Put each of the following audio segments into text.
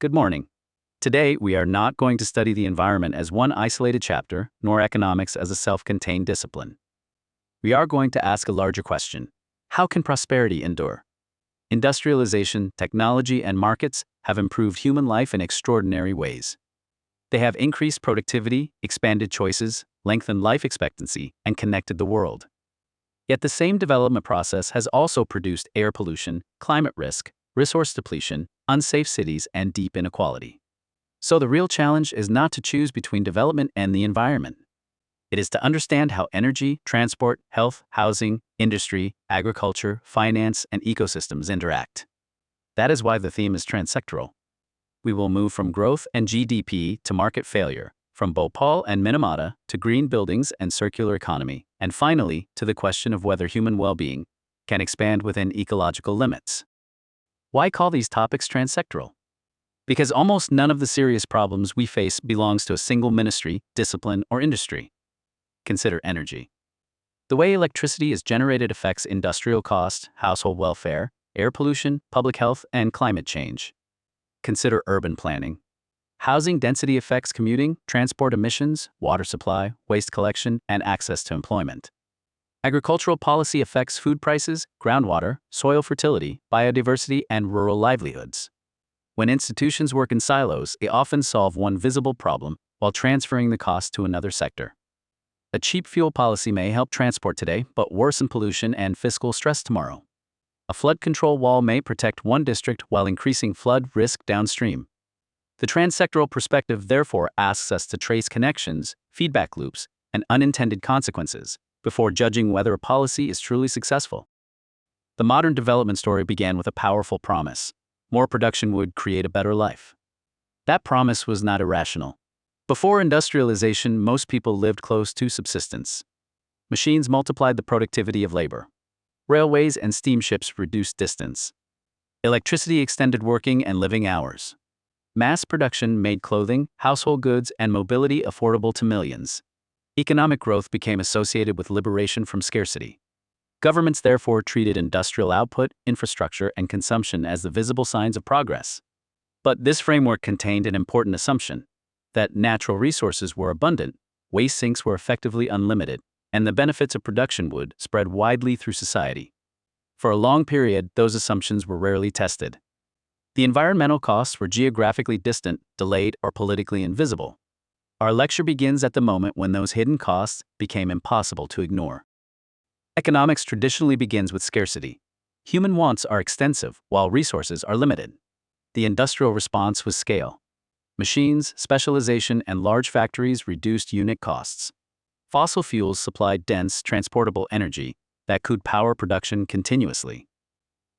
Good morning. Today, we are not going to study the environment as one isolated chapter, nor economics as a self-contained discipline. We are going to ask a larger question. How can prosperity endure? Industrialization, technology, and markets have improved human life in extraordinary ways. They have increased productivity, expanded choices, lengthened life expectancy, and connected the world. Yet the same development process has also produced air pollution, climate risk, resource depletion, unsafe cities, and deep inequality. So the real challenge is not to choose between development and the environment. It is to understand how energy, transport, health, housing, industry, agriculture, finance, and ecosystems interact. That is why the theme is transsectoral. We will move from growth and GDP to market failure, from Bhopal and Minamata to green buildings and circular economy, and finally to the question of whether human well-being can expand within ecological limits. Why call these topics transsectoral? Because almost none of the serious problems we face belongs to a single ministry, discipline, or industry. Consider energy. The way electricity is generated affects industrial cost, household welfare, air pollution, public health, and climate change. Consider urban planning. Housing density affects commuting, transport emissions, water supply, waste collection, and access to employment. Agricultural policy affects food prices, groundwater, soil fertility, biodiversity, and rural livelihoods. When institutions work in silos, they often solve one visible problem while transferring the cost to another sector. A cheap fuel policy may help transport today, but worsen pollution and fiscal stress tomorrow. A flood control wall may protect one district while increasing flood risk downstream. The transsectoral perspective therefore asks us to trace connections, feedback loops, and unintended consequences before judging whether a policy is truly successful. The modern development story began with a powerful promise. More production would create a better life. That promise was not irrational. Before industrialization, most people lived close to subsistence. Machines multiplied the productivity of labor. Railways and steamships reduced distance. Electricity extended working and living hours. Mass production made clothing, household goods, and mobility affordable to millions. Economic growth became associated with liberation from scarcity. Governments therefore treated industrial output, infrastructure, and consumption as the visible signs of progress. But this framework contained an important assumption: that natural resources were abundant, waste sinks were effectively unlimited, and the benefits of production would spread widely through society. For a long period, those assumptions were rarely tested. The environmental costs were geographically distant, delayed, or politically invisible. Our lecture begins at the moment when those hidden costs became impossible to ignore. Economics traditionally begins with scarcity. Human wants are extensive, while resources are limited. The industrial response was scale. Machines, specialization, and large factories reduced unit costs. Fossil fuels supplied dense, transportable energy that could power production continuously.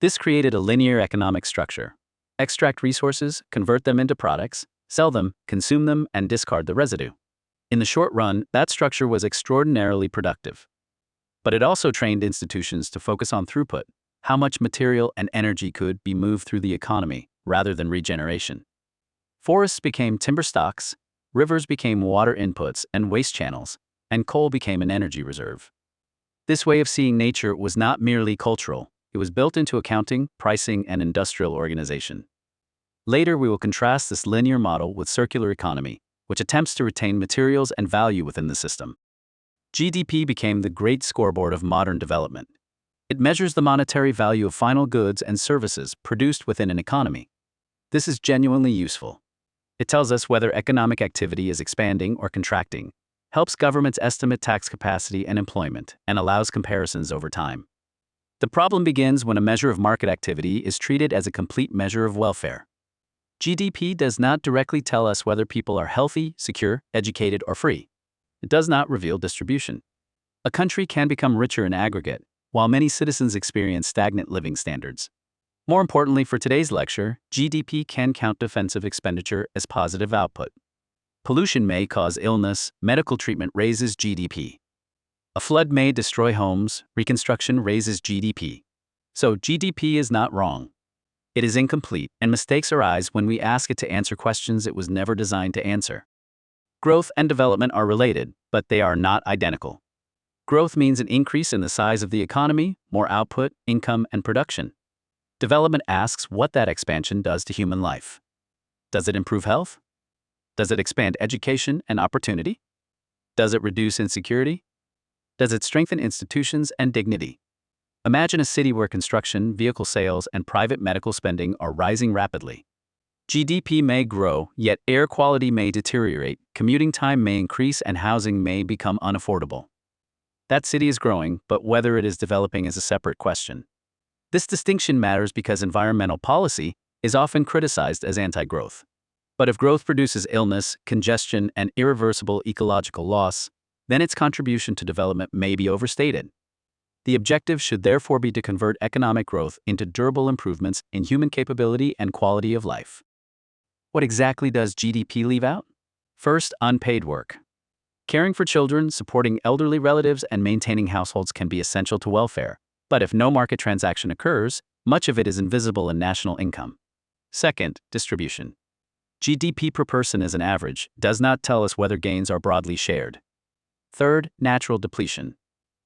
This created a linear economic structure. Extract resources, convert them into products, sell them, consume them, and discard the residue. In the short run, that structure was extraordinarily productive. But it also trained institutions to focus on throughput, how much material and energy could be moved through the economy, rather than regeneration. Forests became timber stocks, rivers became water inputs and waste channels, and coal became an energy reserve. This way of seeing nature was not merely cultural, it was built into accounting, pricing, and industrial organization. Later, we will contrast this linear model with circular economy, which attempts to retain materials and value within the system. GDP became the great scoreboard of modern development. It measures the monetary value of final goods and services produced within an economy. This is genuinely useful. It tells us whether economic activity is expanding or contracting, helps governments estimate tax capacity and employment, and allows comparisons over time. The problem begins when a measure of market activity is treated as a complete measure of welfare. GDP does not directly tell us whether people are healthy, secure, educated, or free. It does not reveal distribution. A country can become richer in aggregate, while many citizens experience stagnant living standards. More importantly for today's lecture, GDP can count defensive expenditure as positive output. Pollution may cause illness, medical treatment raises GDP. A flood may destroy homes, reconstruction raises GDP. So GDP is not wrong. It is incomplete, and mistakes arise when we ask it to answer questions it was never designed to answer. Growth and development are related, but they are not identical. Growth means an increase in the size of the economy, more output, income, and production. Development asks what that expansion does to human life. Does it improve health? Does it expand education and opportunity? Does it reduce insecurity? Does it strengthen institutions and dignity? Imagine a city where construction, vehicle sales, and private medical spending are rising rapidly. GDP may grow, yet air quality may deteriorate, commuting time may increase, and housing may become unaffordable. That city is growing, but whether it is developing is a separate question. This distinction matters because environmental policy is often criticized as anti-growth. But if growth produces illness, congestion, and irreversible ecological loss, then its contribution to development may be overstated. The objective should therefore be to convert economic growth into durable improvements in human capability and quality of life. What exactly does GDP leave out? First, unpaid work. Caring for children, supporting elderly relatives, and maintaining households can be essential to welfare. But if no market transaction occurs, much of it is invisible in national income. Second, distribution. GDP per person as an average does not tell us whether gains are broadly shared. Third, natural depletion.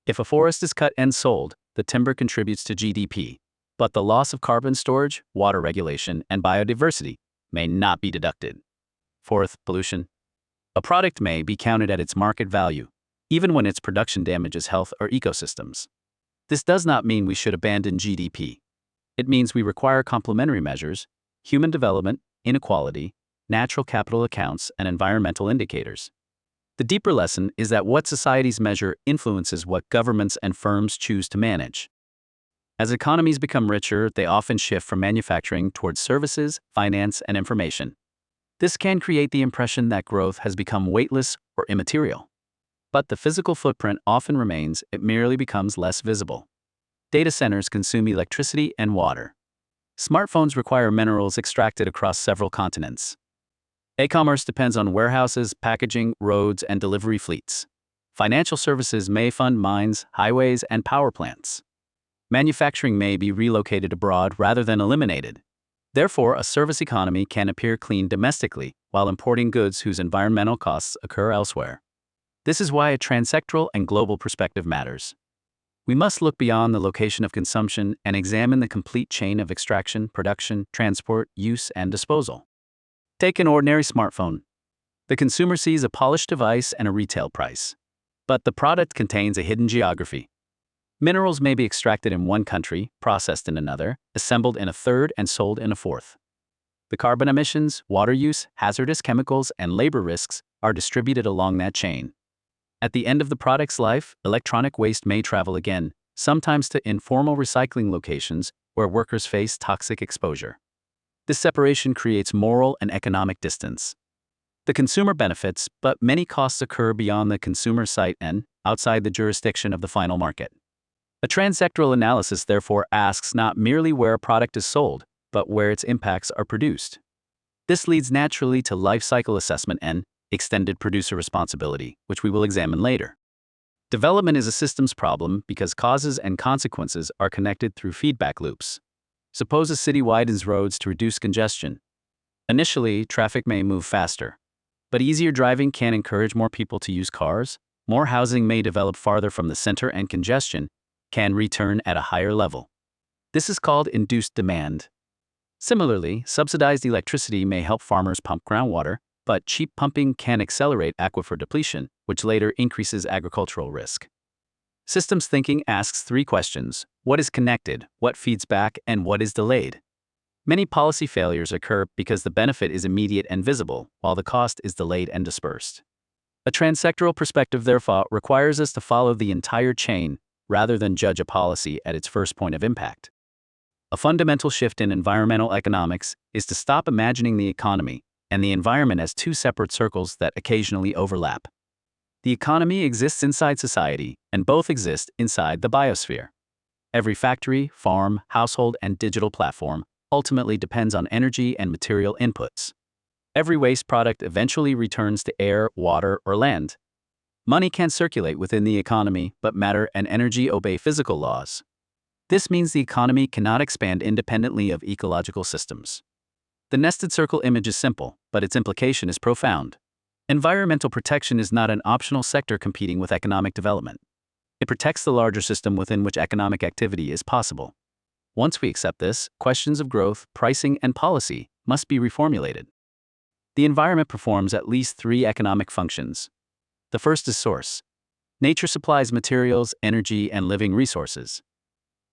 If a forest is cut and sold, the timber contributes to GDP, but the loss of carbon storage, water regulation, and biodiversity may not be deducted. Fourth, pollution. A product may be counted at its market value, even when its production damages health or ecosystems. This does not mean we should abandon GDP. It means we require complementary measures: human development, inequality, natural capital accounts, and environmental indicators. The deeper lesson is that what societies measure influences what governments and firms choose to manage. As economies become richer, they often shift from manufacturing towards services, finance, and information. This can create the impression that growth has become weightless or immaterial. But the physical footprint often remains, it merely becomes less visible. Data centers consume electricity and water. Smartphones require minerals extracted across several continents. E-commerce depends on warehouses, packaging, roads, and delivery fleets. Financial services may fund mines, highways, and power plants. Manufacturing may be relocated abroad rather than eliminated. Therefore, a service economy can appear clean domestically while importing goods whose environmental costs occur elsewhere. This is why a transsectoral and global perspective matters. We must look beyond the location of consumption and examine the complete chain of extraction, production, transport, use, and disposal. Take an ordinary smartphone. The consumer sees a polished device and a retail price. But the product contains a hidden geography. Minerals may be extracted in one country, processed in another, assembled in a third, and sold in a fourth. The carbon emissions, water use, hazardous chemicals, and labor risks are distributed along that chain. At the end of the product's life, electronic waste may travel again, sometimes to informal recycling locations where workers face toxic exposure. This separation creates moral and economic distance. The consumer benefits, but many costs occur beyond the consumer site and outside the jurisdiction of the final market. A transsectoral analysis therefore asks not merely where a product is sold, but where its impacts are produced. This leads naturally to life cycle assessment and extended producer responsibility, which we will examine later. Development is a systems problem because causes and consequences are connected through feedback loops. Suppose a city widens roads to reduce congestion. Initially, traffic may move faster, but easier driving can encourage more people to use cars. More housing may develop farther from the center, and congestion can return at a higher level. This is called induced demand. Similarly, subsidized electricity may help farmers pump groundwater, but cheap pumping can accelerate aquifer depletion, which later increases agricultural risk. Systems thinking asks three questions: what is connected, what feeds back, and what is delayed? Many policy failures occur because the benefit is immediate and visible, while the cost is delayed and dispersed. A transsectoral perspective therefore requires us to follow the entire chain rather than judge a policy at its first point of impact. A fundamental shift in environmental economics is to stop imagining the economy and the environment as two separate circles that occasionally overlap. The economy exists inside society, and both exist inside the biosphere. Every factory, farm, household, and digital platform ultimately depends on energy and material inputs. Every waste product eventually returns to air, water, or land. Money can circulate within the economy, but matter and energy obey physical laws. This means the economy cannot expand independently of ecological systems. The nested circle image is simple, but its implication is profound. Environmental protection is not an optional sector competing with economic development. It protects the larger system within which economic activity is possible. Once we accept this, questions of growth, pricing, and policy must be reformulated. The environment performs at least three economic functions. The first is source. Nature supplies materials, energy, and living resources.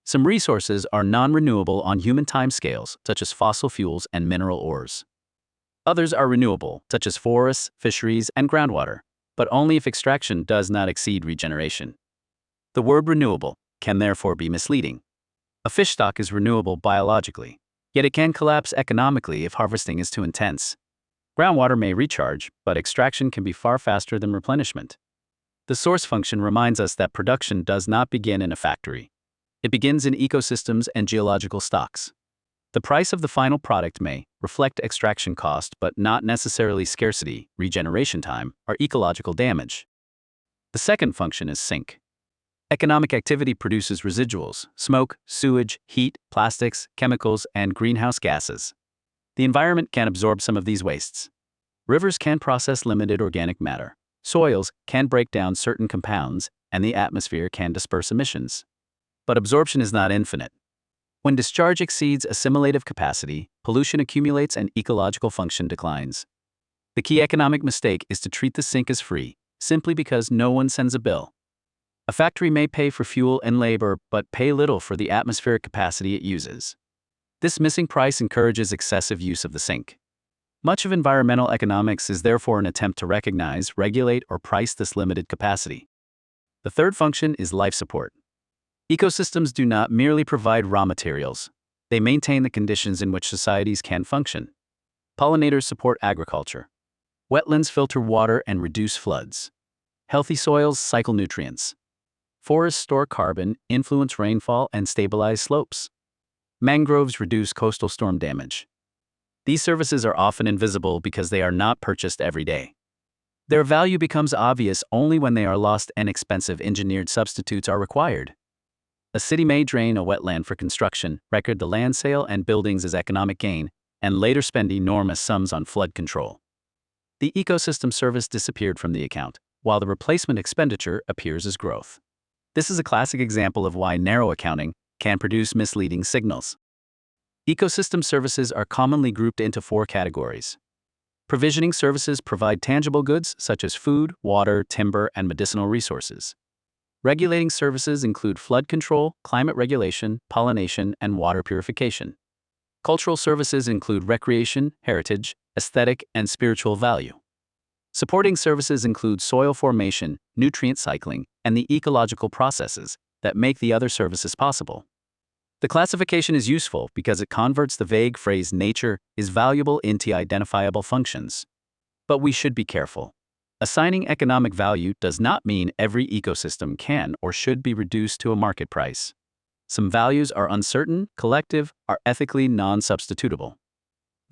Some resources are non-renewable on human timescales, such as fossil fuels and mineral ores. Others are renewable, such as forests, fisheries, and groundwater, but only if extraction does not exceed regeneration. The word renewable can therefore be misleading. A fish stock is renewable biologically, yet it can collapse economically if harvesting is too intense. Groundwater may recharge, but extraction can be far faster than replenishment. The source function reminds us that production does not begin in a factory. It begins in ecosystems and geological stocks. The price of the final product may reflect extraction cost but not necessarily scarcity, regeneration time, or ecological damage. The second function is sink. Economic activity produces residuals, smoke, sewage, heat, plastics, chemicals, and greenhouse gases. The environment can absorb some of these wastes. Rivers can process limited organic matter. Soils can break down certain compounds, and the atmosphere can disperse emissions. But absorption is not infinite. When discharge exceeds assimilative capacity, pollution accumulates and ecological function declines. The key economic mistake is to treat the sink as free, simply because no one sends a bill. A factory may pay for fuel and labor, but pay little for the atmospheric capacity it uses. This missing price encourages excessive use of the sink. Much of environmental economics is therefore an attempt to recognize, regulate, or price this limited capacity. The third function is life support. Ecosystems do not merely provide raw materials. They maintain the conditions in which societies can function. Pollinators support agriculture. Wetlands filter water and reduce floods. Healthy soils cycle nutrients. Forests store carbon, influence rainfall, and stabilize slopes. Mangroves reduce coastal storm damage. These services are often invisible because they are not purchased every day. Their value becomes obvious only when they are lost and expensive engineered substitutes are required. A city may drain a wetland for construction, record the land sale and buildings as economic gain, and later spend enormous sums on flood control. The ecosystem service disappeared from the account, while the replacement expenditure appears as growth. This is a classic example of why narrow accounting can produce misleading signals. Ecosystem services are commonly grouped into four categories. Provisioning services provide tangible goods such as food, water, timber, and medicinal resources. Regulating services include flood control, climate regulation, pollination, and water purification. Cultural services include recreation, heritage, aesthetic, and spiritual value. Supporting services include soil formation, nutrient cycling, and the ecological processes that make the other services possible. The classification is useful because it converts the vague phrase nature is valuable into identifiable functions. But we should be careful. Assigning economic value does not mean every ecosystem can or should be reduced to a market price. Some values are uncertain, collective, are ethically non-substitutable.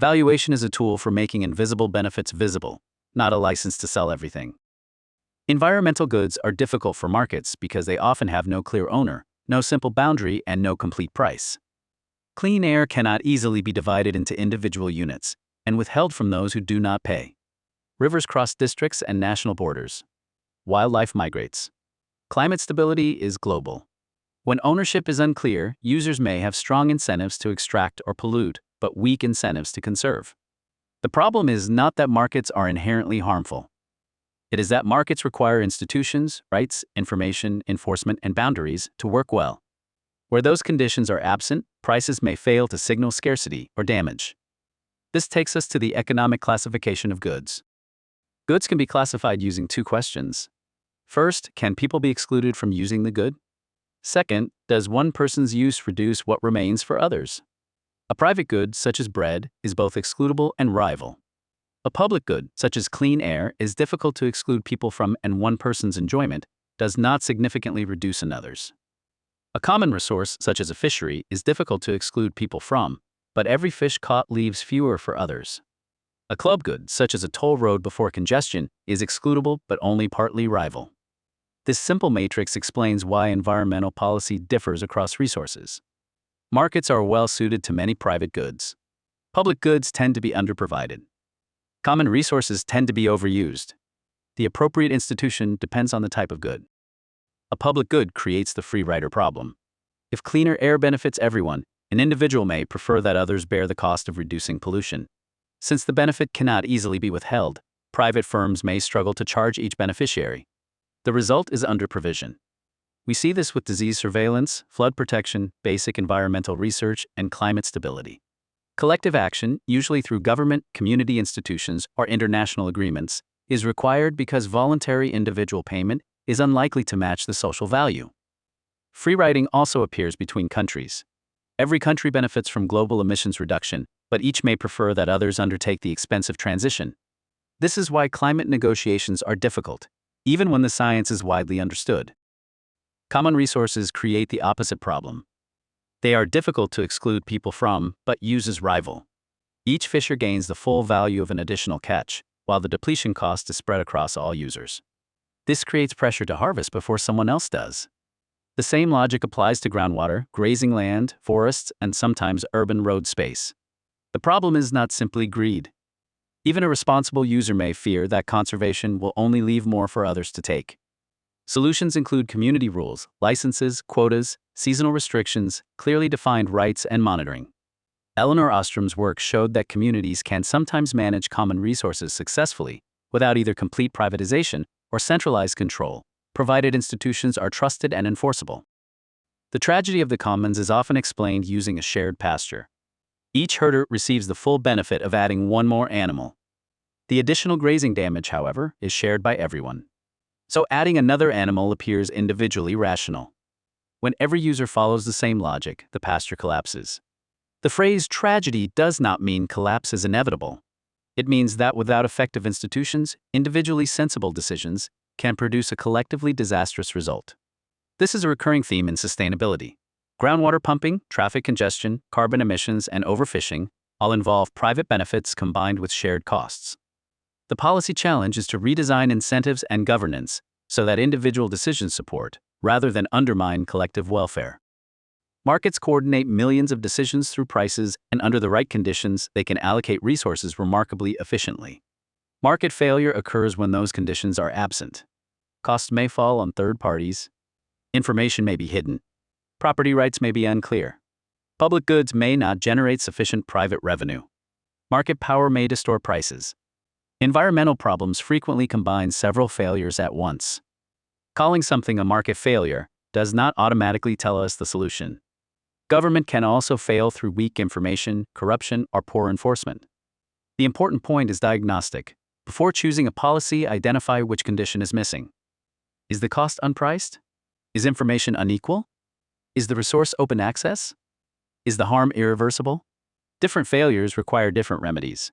Valuation is a tool for making invisible benefits visible, not a license to sell everything. Environmental goods are difficult for markets because they often have no clear owner, no simple boundary, and no complete price. Clean air cannot easily be divided into individual units and withheld from those who do not pay. Rivers cross districts and national borders. Wildlife migrates. Climate stability is global. When ownership is unclear, users may have strong incentives to extract or pollute, but weak incentives to conserve. The problem is not that markets are inherently harmful. It is that markets require institutions, rights, information, enforcement, and boundaries to work well. Where those conditions are absent, prices may fail to signal scarcity or damage. This takes us to the economic classification of goods. Goods can be classified using two questions. First, can people be excluded from using the good? Second, does one person's use reduce what remains for others? A private good, such as bread, is both excludable and rival. A public good, such as clean air, is difficult to exclude people from, and one person's enjoyment does not significantly reduce another's. A common resource, such as a fishery, is difficult to exclude people from, but every fish caught leaves fewer for others. A club good, such as a toll road before congestion, is excludable but only partly rival. This simple matrix explains why environmental policy differs across resources. Markets are well suited to many private goods. Public goods tend to be underprovided. Common resources tend to be overused. The appropriate institution depends on the type of good. A public good creates the free rider problem. If cleaner air benefits everyone, an individual may prefer that others bear the cost of reducing pollution. Since the benefit cannot easily be withheld, private firms may struggle to charge each beneficiary. The result is under-provision. We see this with disease surveillance, flood protection, basic environmental research, and climate stability. Collective action, usually through government, community institutions, or international agreements, is required because voluntary individual payment is unlikely to match the social value. Free riding also appears between countries. Every country benefits from global emissions reduction, but each may prefer that others undertake the expensive transition. This is why climate negotiations are difficult, even when the science is widely understood. Common resources create the opposite problem. They are difficult to exclude people from, but use as rival. Each fisher gains the full value of an additional catch, while the depletion cost is spread across all users. This creates pressure to harvest before someone else does. The same logic applies to groundwater, grazing land, forests, and sometimes urban road space. The problem is not simply greed. Even a responsible user may fear that conservation will only leave more for others to take. Solutions include community rules, licenses, quotas, seasonal restrictions, clearly defined rights, and monitoring. Elinor Ostrom's work showed that communities can sometimes manage common resources successfully without either complete privatization or centralized control, provided institutions are trusted and enforceable. The tragedy of the commons is often explained using a shared pasture. Each herder receives the full benefit of adding one more animal. The additional grazing damage, however, is shared by everyone. So adding another animal appears individually rational. When every user follows the same logic, the pasture collapses. The phrase tragedy does not mean collapse is inevitable. It means that without effective institutions, individually sensible decisions can produce a collectively disastrous result. This is a recurring theme in sustainability. Groundwater pumping, traffic congestion, carbon emissions, and overfishing all involve private benefits combined with shared costs. The policy challenge is to redesign incentives and governance so that individual decisions support, rather than undermine, collective welfare. Markets coordinate millions of decisions through prices, and under the right conditions, they can allocate resources remarkably efficiently. Market failure occurs when those conditions are absent. Costs may fall on third parties. Information may be hidden. Property rights may be unclear. Public goods may not generate sufficient private revenue. Market power may distort prices. Environmental problems frequently combine several failures at once. Calling something a market failure does not automatically tell us the solution. Government can also fail through weak information, corruption, or poor enforcement. The important point is diagnostic. Before choosing a policy, identify which condition is missing. Is the cost unpriced? Is information unequal? Is the resource open access? Is the harm irreversible? Different failures require different remedies.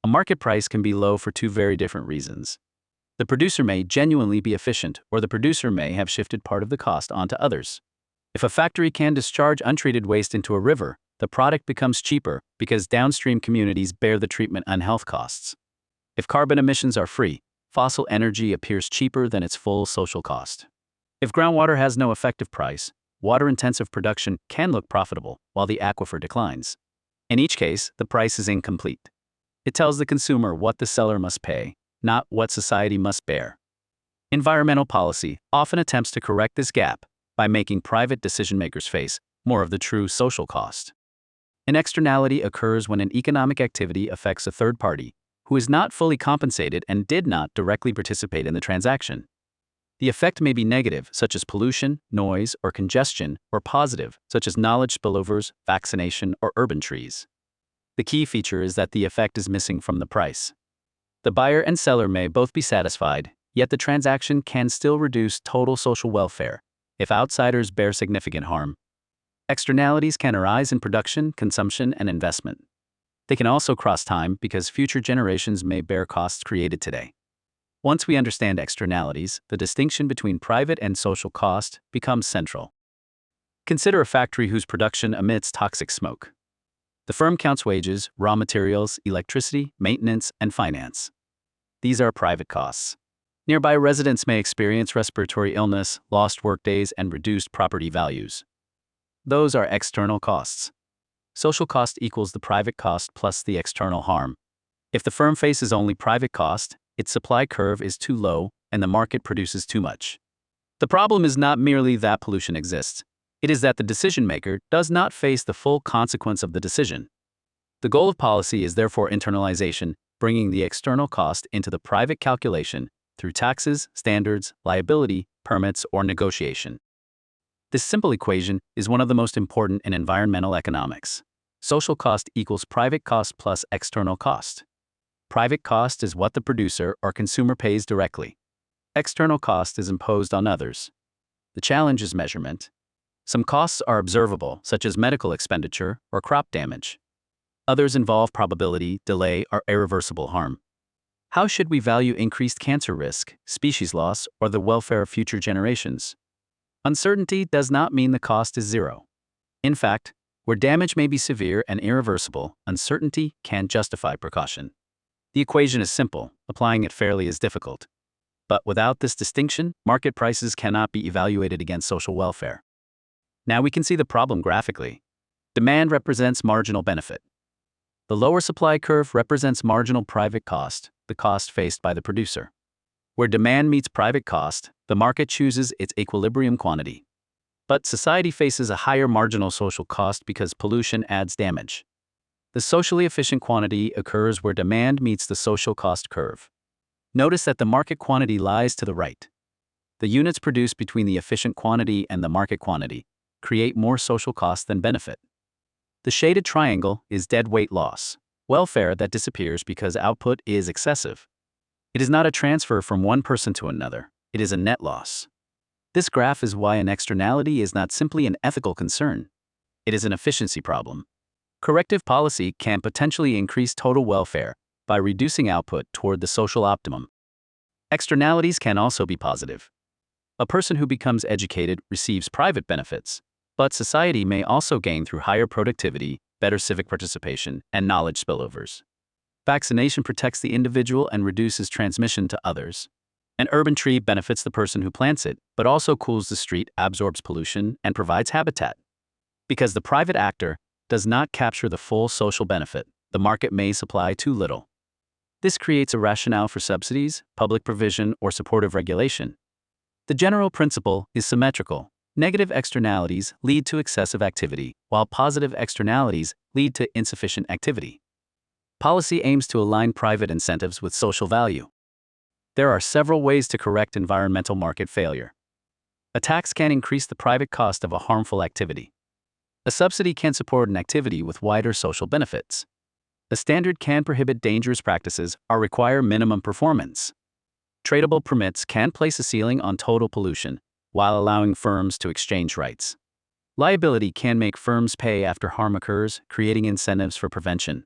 A market price can be low for two very different reasons. The producer may genuinely be efficient, or the producer may have shifted part of the cost onto others. If a factory can discharge untreated waste into a river, the product becomes cheaper because downstream communities bear the treatment and health costs. If carbon emissions are free, fossil energy appears cheaper than its full social cost. If groundwater has no effective price, water-intensive production can look profitable while the aquifer declines. In each case, the price is incomplete. It tells the consumer what the seller must pay, not what society must bear. Environmental policy often attempts to correct this gap by making private decision-makers face more of the true social cost. An externality occurs when an economic activity affects a third party who is not fully compensated and did not directly participate in the transaction. The effect may be negative, such as pollution, noise, or congestion, or positive, such as knowledge spillovers, vaccination, or urban trees. The key feature is that the effect is missing from the price. The buyer and seller may both be satisfied, yet the transaction can still reduce total social welfare if outsiders bear significant harm. Externalities can arise in production, consumption, and investment. They can also cross time because future generations may bear costs created today. Once we understand externalities, the distinction between private and social cost becomes central. Consider a factory whose production emits toxic smoke. The firm counts wages, raw materials, electricity, maintenance, and finance. These are private costs. Nearby residents may experience respiratory illness, lost workdays, and reduced property values. Those are external costs. Social cost equals the private cost plus the external harm. If the firm faces only private cost, its supply curve is too low and the market produces too much. The problem is not merely that pollution exists. It is that the decision maker does not face the full consequence of the decision. The goal of policy is therefore internalization, bringing the external cost into the private calculation through taxes, standards, liability, permits, or negotiation. This simple equation is one of the most important in environmental economics. Social cost equals private cost plus external cost. Private cost is what the producer or consumer pays directly. External cost is imposed on others. The challenge is measurement. Some costs are observable, such as medical expenditure or crop damage. Others involve probability, delay, or irreversible harm. How should we value increased cancer risk, species loss, or the welfare of future generations? Uncertainty does not mean the cost is zero. In fact, where damage may be severe and irreversible, uncertainty can justify precaution. The equation is simple, applying it fairly is difficult. But without this distinction, market prices cannot be evaluated against social welfare. Now we can see the problem graphically. Demand represents marginal benefit. The lower supply curve represents marginal private cost, the cost faced by the producer. Where demand meets private cost, the market chooses its equilibrium quantity. But society faces a higher marginal social cost because pollution adds damage. The socially efficient quantity occurs where demand meets the social cost curve. Notice that the market quantity lies to the right. The units produced between the efficient quantity and the market quantity create more social cost than benefit. The shaded triangle is dead weight loss, welfare that disappears because output is excessive. It is not a transfer from one person to another, it is a net loss. This graph is why an externality is not simply an ethical concern. It is an efficiency problem. Corrective policy can potentially increase total welfare by reducing output toward the social optimum. Externalities can also be positive. A person who becomes educated receives private benefits, but society may also gain through higher productivity, better civic participation, and knowledge spillovers. Vaccination protects the individual and reduces transmission to others. An urban tree benefits the person who plants it, but also cools the street, absorbs pollution, and provides habitat. Because the private actor does not capture the full social benefit, the market may supply too little. This creates a rationale for subsidies, public provision, or supportive regulation. The general principle is symmetrical. Negative externalities lead to excessive activity, while positive externalities lead to insufficient activity. Policy aims to align private incentives with social value. There are several ways to correct environmental market failure. A tax can increase the private cost of a harmful activity. A subsidy can support an activity with wider social benefits. A standard can prohibit dangerous practices or require minimum performance. Tradable permits can place a ceiling on total pollution, while allowing firms to exchange rights. Liability can make firms pay after harm occurs, creating incentives for prevention.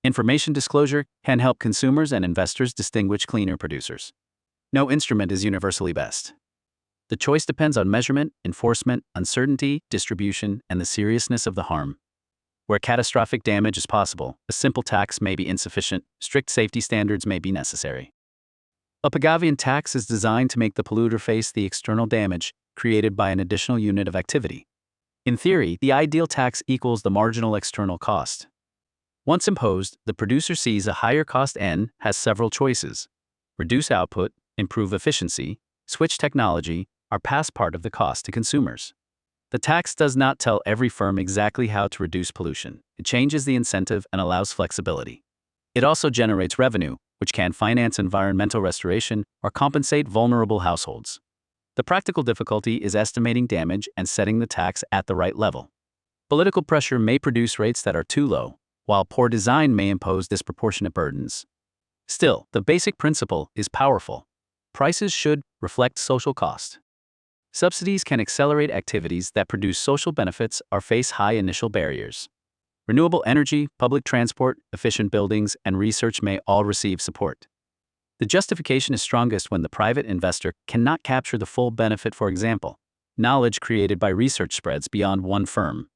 Information disclosure can help consumers and investors distinguish cleaner producers. No instrument is universally best. The choice depends on measurement, enforcement, uncertainty, distribution, and the seriousness of the harm. Where catastrophic damage is possible, a simple tax may be insufficient, strict safety standards may be necessary. A Pagavian tax is designed to make the polluter face the external damage created by an additional unit of activity. In theory, the ideal tax equals the marginal external cost. Once imposed, the producer sees a higher cost and has several choices: reduce output, improve efficiency, switch technology, or pass part of the cost to consumers. The tax does not tell every firm exactly how to reduce pollution. It changes the incentive and allows flexibility. It also generates revenue, which can finance environmental restoration or compensate vulnerable households. The practical difficulty is estimating damage and setting the tax at the right level. Political pressure may produce rates that are too low, while poor design may impose disproportionate burdens. Still, the basic principle is powerful. Prices should reflect social cost. Subsidies can accelerate activities that produce social benefits or face high initial barriers. Renewable energy, public transport, efficient buildings, and research may all receive support. The justification is strongest when the private investor cannot capture the full benefit. For example, knowledge created by research spreads beyond one firm.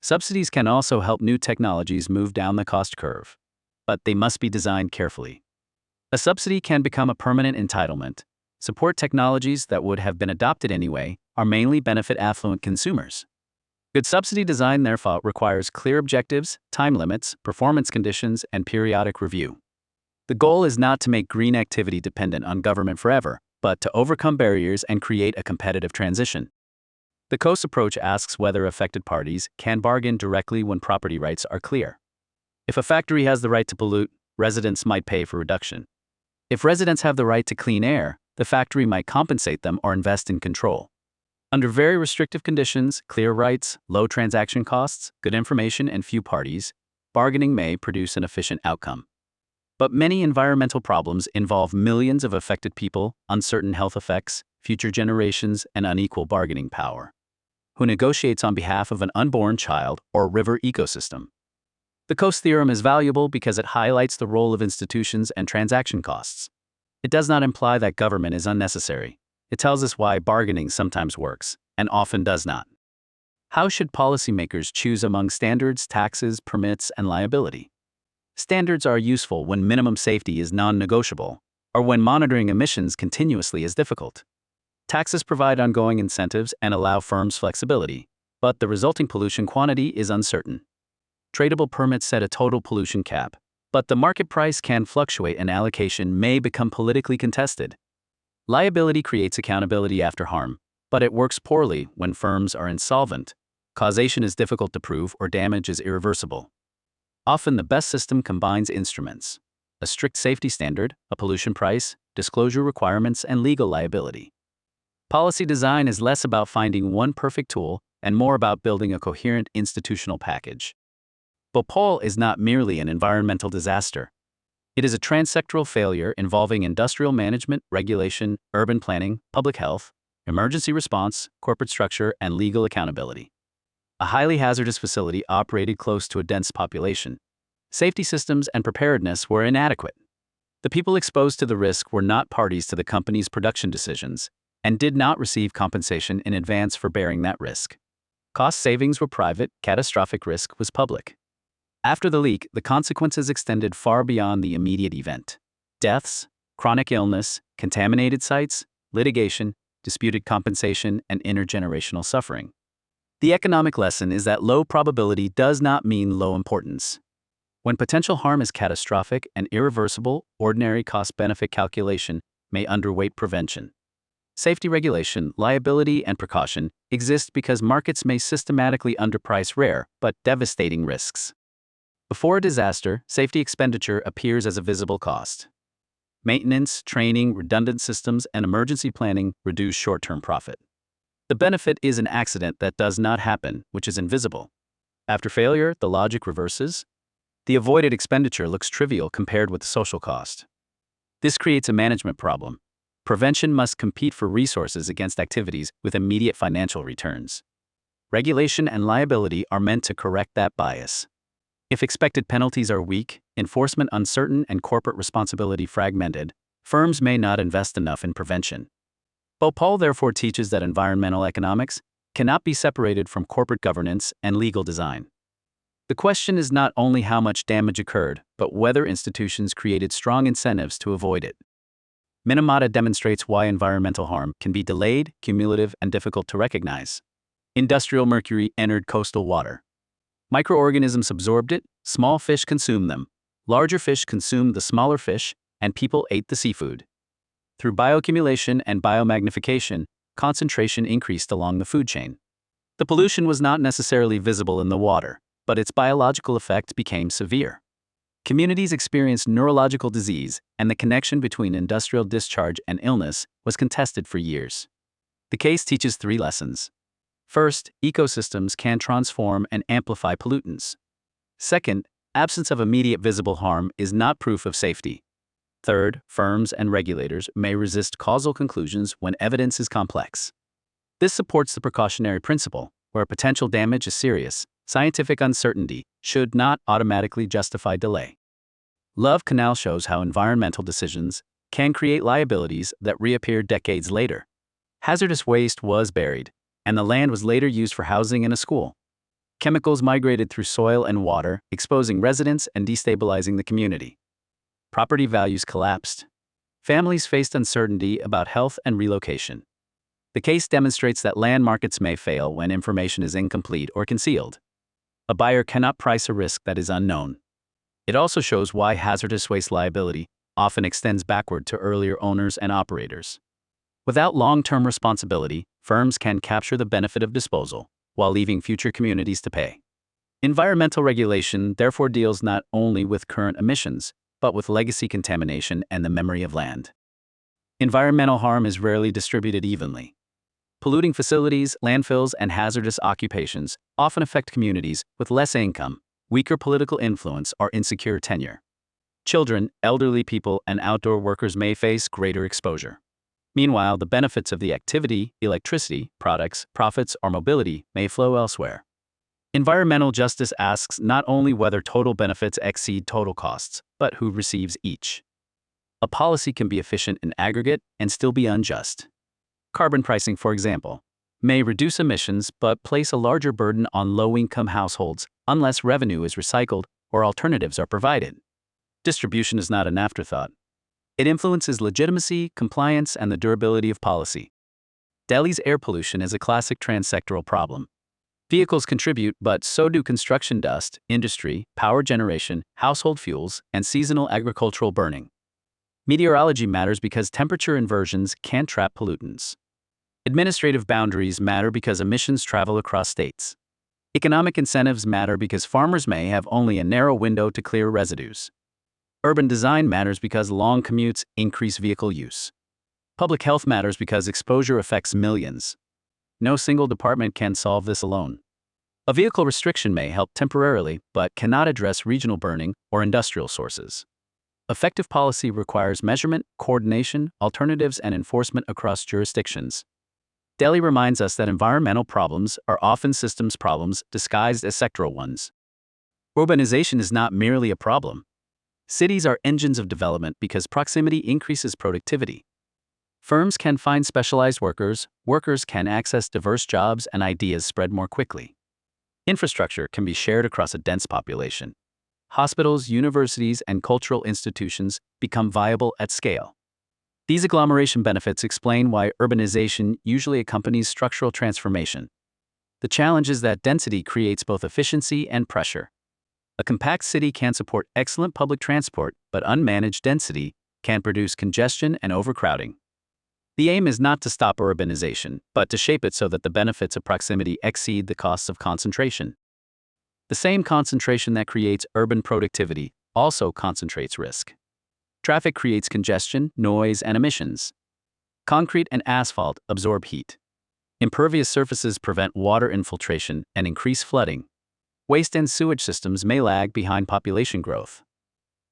Subsidies can also help new technologies move down the cost curve, but they must be designed carefully. A subsidy can become a permanent entitlement. Support technologies that would have been adopted anyway or mainly benefit affluent consumers. Good subsidy design therefore requires clear objectives, time limits, performance conditions, and periodic review. The goal is not to make green activity dependent on government forever, but to overcome barriers and create a competitive transition. The COAS approach asks whether affected parties can bargain directly when property rights are clear. If a factory has the right to pollute, residents might pay for reduction. If residents have the right to clean air, the factory might compensate them or invest in control. Under very restrictive conditions, clear rights, low transaction costs, good information, and few parties, bargaining may produce an efficient outcome. But many environmental problems involve millions of affected people, uncertain health effects, future generations, and unequal bargaining power. Who negotiates on behalf of an unborn child or river ecosystem? The Coase theorem is valuable because it highlights the role of institutions and transaction costs. It does not imply that government is unnecessary. It tells us why bargaining sometimes works, and often does not. How should policymakers choose among standards, taxes, permits, and liability? Standards are useful when minimum safety is non-negotiable, or when monitoring emissions continuously is difficult. Taxes provide ongoing incentives and allow firms flexibility, but the resulting pollution quantity is uncertain. Tradable permits set a total pollution cap, but the market price can fluctuate and allocation may become politically contested. Liability creates accountability after harm, but it works poorly when firms are insolvent. Causation is difficult to prove or damage is irreversible. Often the best system combines instruments: a strict safety standard, a pollution price, disclosure requirements, and legal liability. Policy design is less about finding one perfect tool and more about building a coherent institutional package. Bhopal is not merely an environmental disaster. It is a transsectoral failure involving industrial management, regulation, urban planning, public health, emergency response, corporate structure, and legal accountability. A highly hazardous facility operated close to a dense population. Safety systems and preparedness were inadequate. The people exposed to the risk were not parties to the company's production decisions and did not receive compensation in advance for bearing that risk. Cost savings were private, catastrophic risk was public. After the leak, the consequences extended far beyond the immediate event. Deaths, chronic illness, contaminated sites, litigation, disputed compensation, and intergenerational suffering. The economic lesson is that low probability does not mean low importance. When potential harm is catastrophic and irreversible, ordinary cost-benefit calculation may underweight prevention. Safety regulation, liability, and precaution exist because markets may systematically underprice rare but devastating risks. Before a disaster, safety expenditure appears as a visible cost. Maintenance, training, redundant systems, and emergency planning reduce short-term profit. The benefit is an accident that does not happen, which is invisible. After failure, the logic reverses. The avoided expenditure looks trivial compared with the social cost. This creates a management problem. Prevention must compete for resources against activities with immediate financial returns. Regulation and liability are meant to correct that bias. If expected penalties are weak, enforcement uncertain, and corporate responsibility fragmented, firms may not invest enough in prevention. Bhopal therefore teaches that environmental economics cannot be separated from corporate governance and legal design. The question is not only how much damage occurred, but whether institutions created strong incentives to avoid it. Minamata demonstrates why environmental harm can be delayed, cumulative, and difficult to recognize. Industrial mercury entered coastal water. Microorganisms absorbed it, small fish consumed them, larger fish consumed the smaller fish, and people ate the seafood. Through bioaccumulation and biomagnification, concentration increased along the food chain. The pollution was not necessarily visible in the water, but its biological effect became severe. Communities experienced neurological disease, and the connection between industrial discharge and illness was contested for years. The case teaches 3 lessons. First, ecosystems can transform and amplify pollutants. Second, absence of immediate visible harm is not proof of safety. Third, firms and regulators may resist causal conclusions when evidence is complex. This supports the precautionary principle, where potential damage is serious. Scientific uncertainty should not automatically justify delay. Love Canal shows how environmental decisions can create liabilities that reappear decades later. Hazardous waste was buried, and the land was later used for housing and a school. Chemicals migrated through soil and water, exposing residents and destabilizing the community. Property values collapsed. Families faced uncertainty about health and relocation. The case demonstrates that land markets may fail when information is incomplete or concealed. A buyer cannot price a risk that is unknown. It also shows why hazardous waste liability often extends backward to earlier owners and operators. Without long-term responsibility, firms can capture the benefit of disposal while leaving future communities to pay. Environmental regulation therefore deals not only with current emissions, but with legacy contamination and the memory of land. Environmental harm is rarely distributed evenly. Polluting facilities, landfills, and hazardous occupations often affect communities with less income, weaker political influence, or insecure tenure. Children, elderly people, and outdoor workers may face greater exposure. Meanwhile, the benefits of the activity, electricity, products, profits, or mobility may flow elsewhere. Environmental justice asks not only whether total benefits exceed total costs, but who receives each. A policy can be efficient in aggregate and still be unjust. Carbon pricing, for example, may reduce emissions but place a larger burden on low-income households unless revenue is recycled or alternatives are provided. Distribution is not an afterthought. It influences legitimacy, compliance, and the durability of policy. Delhi's air pollution is a classic transsectoral problem. Vehicles contribute, but so do construction dust, industry, power generation, household fuels, and seasonal agricultural burning. Meteorology matters because temperature inversions can trap pollutants. Administrative boundaries matter because emissions travel across states. Economic incentives matter because farmers may have only a narrow window to clear residues. Urban design matters because long commutes increase vehicle use. Public health matters because exposure affects millions. No single department can solve this alone. A vehicle restriction may help temporarily, but cannot address regional burning or industrial sources. Effective policy requires measurement, coordination, alternatives, and enforcement across jurisdictions. Delhi reminds us that environmental problems are often systems problems disguised as sectoral ones. Urbanization is not merely a problem. Cities are engines of development because proximity increases productivity. Firms can find specialized workers, workers can access diverse jobs, and ideas spread more quickly. Infrastructure can be shared across a dense population. Hospitals, universities, and cultural institutions become viable at scale. These agglomeration benefits explain why urbanization usually accompanies structural transformation. The challenge is that density creates both efficiency and pressure. A compact city can support excellent public transport, but unmanaged density can produce congestion and overcrowding. The aim is not to stop urbanization, but to shape it so that the benefits of proximity exceed the costs of concentration. The same concentration that creates urban productivity also concentrates risk. Traffic creates congestion, noise, and emissions. Concrete and asphalt absorb heat. Impervious surfaces prevent water infiltration and increase flooding. Waste and sewage systems may lag behind population growth.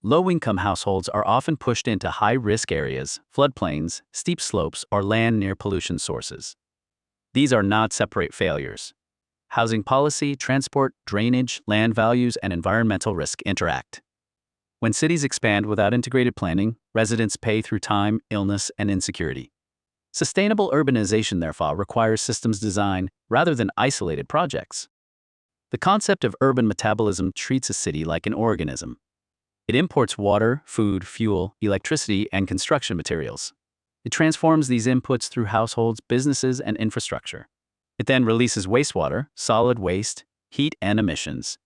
Low-income households are often pushed into high-risk areas, floodplains, steep slopes, or land near pollution sources. These are not separate failures. Housing policy, transport, drainage, land values, and environmental risk interact. When cities expand without integrated planning, residents pay through time, illness, and insecurity. Sustainable urbanization, therefore, requires systems design rather than isolated projects. The concept of urban metabolism treats a city like an organism. It imports water, food, fuel, electricity, and construction materials. It transforms these inputs through households, businesses, and infrastructure. It then releases wastewater, solid waste, heat, and emissions.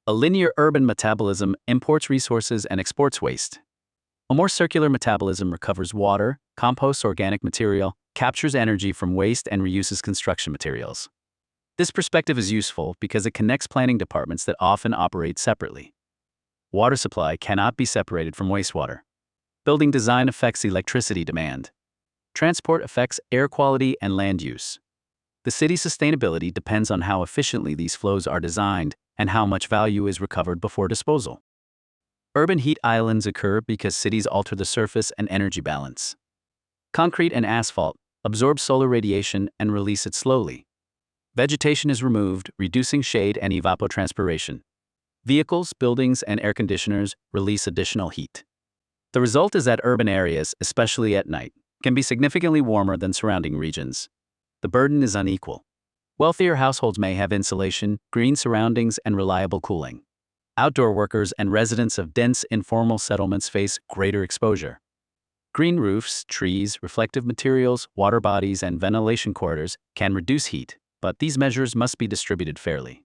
A linear urban metabolism imports resources and exports waste. A more circular metabolism recovers water, composts organic material, captures energy from waste, and reuses construction materials. This perspective is useful because it connects planning departments that often operate separately. Water supply cannot be separated from wastewater. Building design affects electricity demand. Transport affects air quality and land use. The city's sustainability depends on how efficiently these flows are designed and how much value is recovered before disposal. Urban heat islands occur because cities alter the surface and energy balance. Concrete and asphalt absorb solar radiation and release it slowly. Vegetation is removed, reducing shade and evapotranspiration. Vehicles, buildings, and air conditioners release additional heat. The result is that urban areas, especially at night, can be significantly warmer than surrounding regions. The burden is unequal. Wealthier households may have insulation, green surroundings, and reliable cooling. Outdoor workers and residents of dense informal settlements face greater exposure. Green roofs, trees, reflective materials, water bodies, and ventilation corridors can reduce heat, but these measures must be distributed fairly.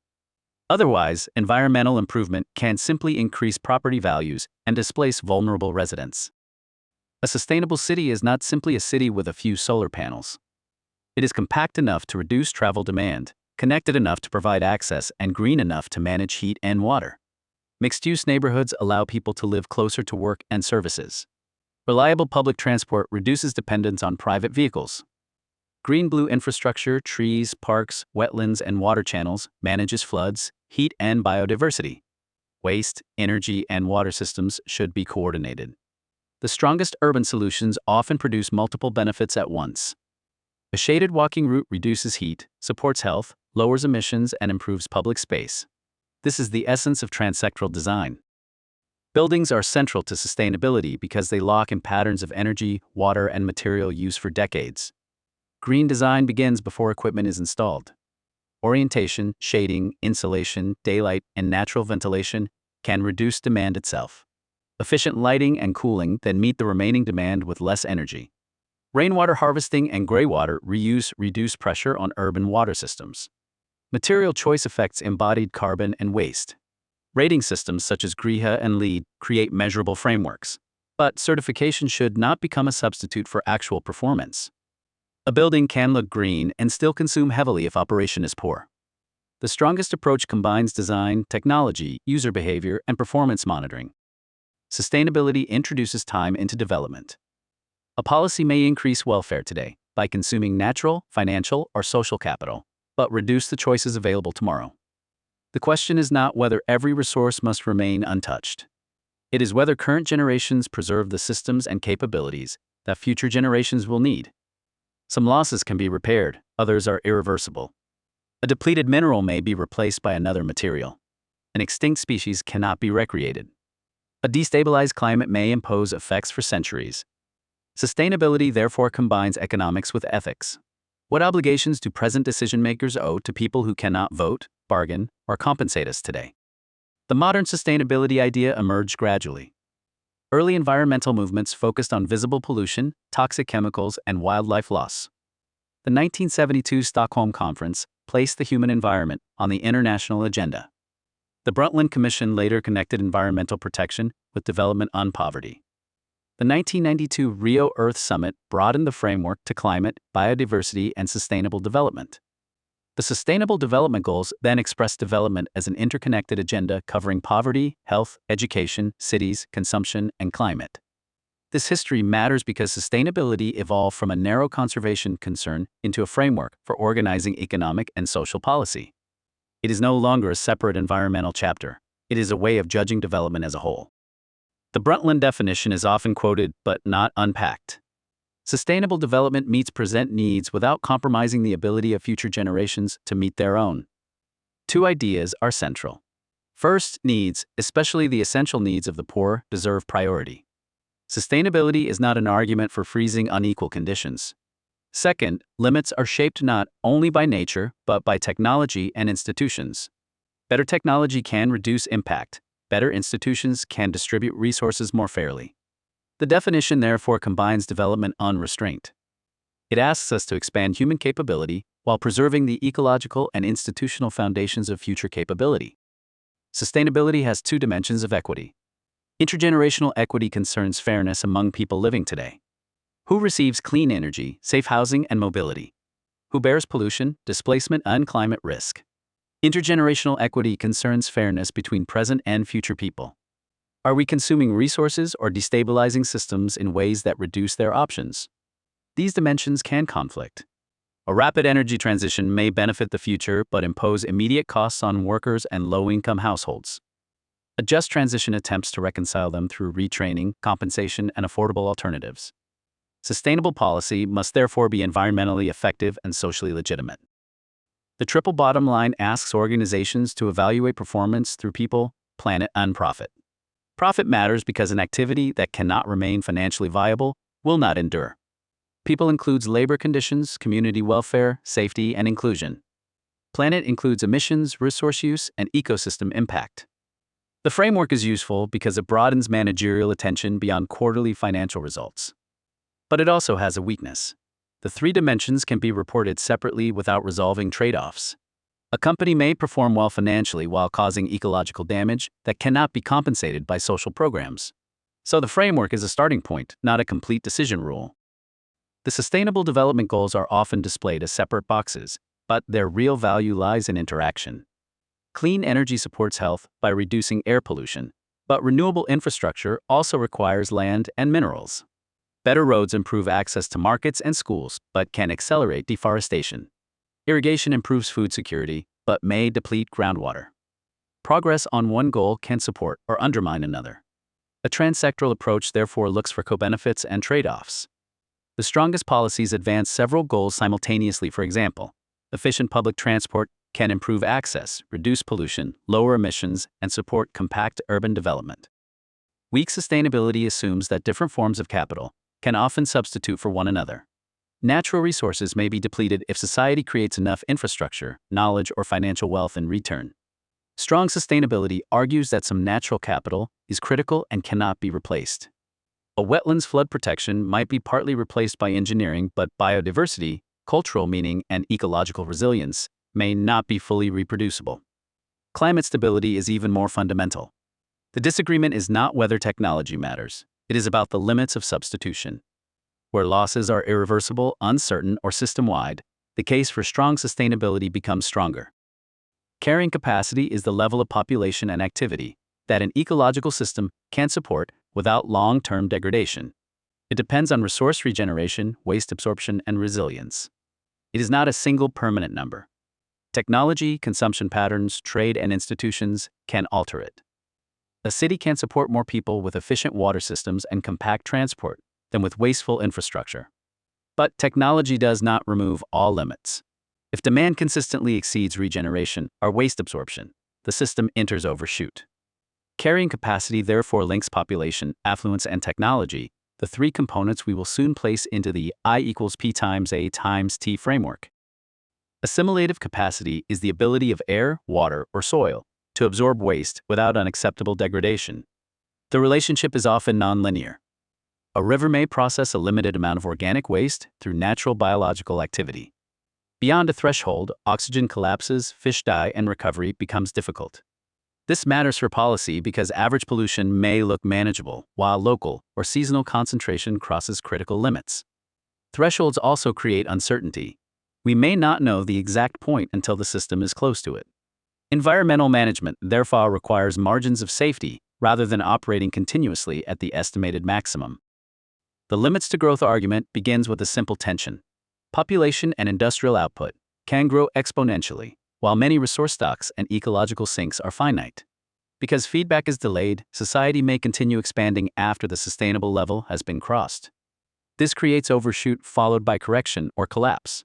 Otherwise, environmental improvement can simply increase property values and displace vulnerable residents. A sustainable city is not simply a city with a few solar panels. It is compact enough to reduce travel demand, connected enough to provide access, and green enough to manage heat and water. Mixed-use neighborhoods allow people to live closer to work and services. Reliable public transport reduces dependence on private vehicles. Green-blue infrastructure, trees, parks, wetlands, and water channels manages floods, heat, and biodiversity. Waste, energy, and water systems should be coordinated. The strongest urban solutions often produce multiple benefits at once. A shaded walking route reduces heat, supports health, lowers emissions, and improves public space. This is the essence of transsectoral design. Buildings are central to sustainability because they lock in patterns of energy, water, and material use for decades. Green design begins before equipment is installed. Orientation, shading, insulation, daylight, and natural ventilation can reduce demand itself. Efficient lighting and cooling then meet the remaining demand with less energy. Rainwater harvesting and greywater reuse reduce pressure on urban water systems. Material choice affects embodied carbon and waste. Rating systems such as GREHA and LEED create measurable frameworks, but certification should not become a substitute for actual performance. A building can look green and still consume heavily if operation is poor. The strongest approach combines design, technology, user behavior, and performance monitoring. Sustainability introduces time into development. A policy may increase welfare today by consuming natural, financial, or social capital, but reduce the choices available tomorrow. The question is not whether every resource must remain untouched. It is whether current generations preserve the systems and capabilities that future generations will need. Some losses can be repaired, others are irreversible. A depleted mineral may be replaced by another material. An extinct species cannot be recreated. A destabilized climate may impose effects for centuries. Sustainability therefore combines economics with ethics. What obligations do present decision-makers owe to people who cannot vote, bargain, or compensate us today? The modern sustainability idea emerged gradually. Early environmental movements focused on visible pollution, toxic chemicals, and wildlife loss. The 1972 Stockholm Conference placed the human environment on the international agenda. The Brundtland Commission later connected environmental protection with development on poverty. The 1992 Rio Earth Summit broadened the framework to climate, biodiversity, and sustainable development. The Sustainable Development Goals then expressed development as an interconnected agenda covering poverty, health, education, cities, consumption, and climate. This history matters because sustainability evolved from a narrow conservation concern into a framework for organizing economic and social policy. It is no longer a separate environmental chapter. It is a way of judging development as a whole. The Brundtland definition is often quoted but not unpacked. Sustainable development meets present needs without compromising the ability of future generations to meet their own. Two ideas are central. First, needs, especially the essential needs of the poor, deserve priority. Sustainability is not an argument for freezing unequal conditions. Second, limits are shaped not only by nature, but by technology and institutions. Better technology can reduce impact. Better institutions can distribute resources more fairly. The definition therefore combines development on restraint. It asks us to expand human capability while preserving the ecological and institutional foundations of future capability. Sustainability has two dimensions of equity. Intergenerational equity concerns fairness among people living today. Who receives clean energy, safe housing, and mobility? Who bears pollution, displacement, and climate risk? Intergenerational equity concerns fairness between present and future people. Are we consuming resources or destabilizing systems in ways that reduce their options? These dimensions can conflict. A rapid energy transition may benefit the future but impose immediate costs on workers and low-income households. A just transition attempts to reconcile them through retraining, compensation, and affordable alternatives. Sustainable policy must therefore be environmentally effective and socially legitimate. The triple bottom line asks organizations to evaluate performance through people, planet, and profit. Profit matters because an activity that cannot remain financially viable will not endure. People includes labor conditions, community welfare, safety, and inclusion. Planet includes emissions, resource use, and ecosystem impact. The framework is useful because it broadens managerial attention beyond quarterly financial results. But it also has a weakness. The three dimensions can be reported separately without resolving trade-offs. A company may perform well financially while causing ecological damage that cannot be compensated by social programs. So the framework is a starting point, not a complete decision rule. The Sustainable Development Goals are often displayed as separate boxes, but their real value lies in interaction. Clean energy supports health by reducing air pollution, but renewable infrastructure also requires land and minerals. Better roads improve access to markets and schools, but can accelerate deforestation. Irrigation improves food security, but may deplete groundwater. Progress on one goal can support or undermine another. A transsectoral approach therefore looks for co-benefits and trade-offs. The strongest policies advance several goals simultaneously. For example, efficient public transport can improve access, reduce pollution, lower emissions, and support compact urban development. Weak sustainability assumes that different forms of capital can often substitute for one another. Natural resources may be depleted if society creates enough infrastructure, knowledge, or financial wealth in return. Strong sustainability argues that some natural capital is critical and cannot be replaced. A wetlands flood protection might be partly replaced by engineering, but biodiversity, cultural meaning, and ecological resilience may not be fully reproducible. Climate stability is even more fundamental. The disagreement is not whether technology matters, it is about the limits of substitution. Where losses are irreversible, uncertain, or system-wide, the case for strong sustainability becomes stronger. Carrying capacity is the level of population and activity that an ecological system can support without long-term degradation. It depends on resource regeneration, waste absorption, and resilience. It is not a single permanent number. Technology, consumption patterns, trade, and institutions can alter it. A city can support more people with efficient water systems and compact transport than with wasteful infrastructure. But technology does not remove all limits. If demand consistently exceeds regeneration or waste absorption, the system enters overshoot. Carrying capacity therefore links population, affluence, and technology, the three components we will soon place into the I equals P times A times T framework. Assimilative capacity is the ability of air, water, or soil to absorb waste without unacceptable degradation. The relationship is often nonlinear. A river may process a limited amount of organic waste through natural biological activity. Beyond a threshold, oxygen collapses, fish die, and recovery becomes difficult. This matters for policy because average pollution may look manageable, while local or seasonal concentration crosses critical limits. Thresholds also create uncertainty. We may not know the exact point until the system is close to it. Environmental management therefore requires margins of safety rather than operating continuously at the estimated maximum. The limits to growth argument begins with a simple tension. Population and industrial output can grow exponentially, while many resource stocks and ecological sinks are finite. Because feedback is delayed, society may continue expanding after the sustainable level has been crossed. This creates overshoot followed by correction or collapse.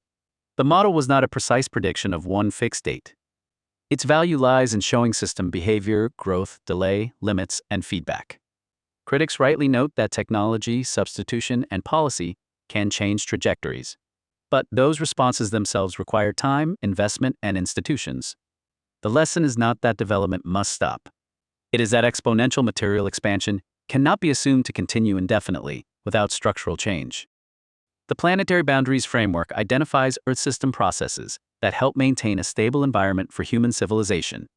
The model was not a precise prediction of one fixed date. Its value lies in showing system behavior, growth, delay, limits, and feedback. Critics rightly note that technology, substitution, and policy can change trajectories. But those responses themselves require time, investment, and institutions. The lesson is not that development must stop. It is that exponential material expansion cannot be assumed to continue indefinitely without structural change. The Planetary Boundaries Framework identifies Earth system processes that help maintain a stable environment for human civilization.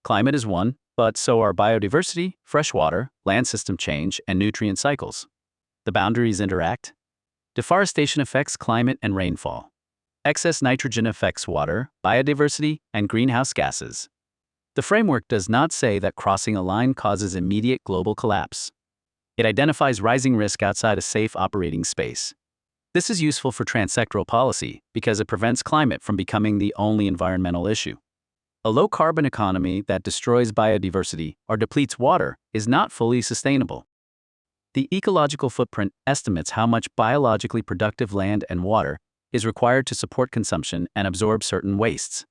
Climate is one, but so are biodiversity, fresh water, land system change, and nutrient cycles. The boundaries interact. Deforestation affects climate and rainfall. Excess nitrogen affects water, biodiversity, and greenhouse gases. The framework does not say that crossing a line causes immediate global collapse. It identifies rising risk outside a safe operating space. This is useful for transsectoral policy because it prevents climate from becoming the only environmental issue. A low-carbon economy that destroys biodiversity or depletes water is not fully sustainable. The ecological footprint estimates how much biologically productive land and water is required to support consumption and absorb certain wastes.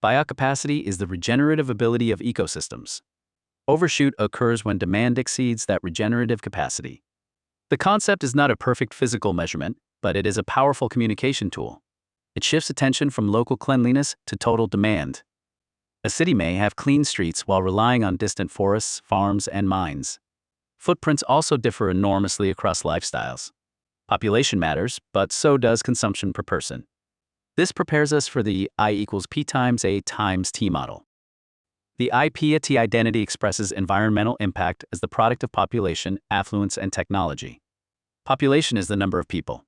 Biocapacity is the regenerative ability of ecosystems. Overshoot occurs when demand exceeds that regenerative capacity. The concept is not a perfect physical measurement, but it is a powerful communication tool. It shifts attention from local cleanliness to total demand. A city may have clean streets while relying on distant forests, farms, and mines. Footprints also differ enormously across lifestyles. Population matters, but so does consumption per person. This prepares us for the I equals P times A times T model. The IP-T identity expresses environmental impact as the product of population, affluence, and technology. Population is the number of people.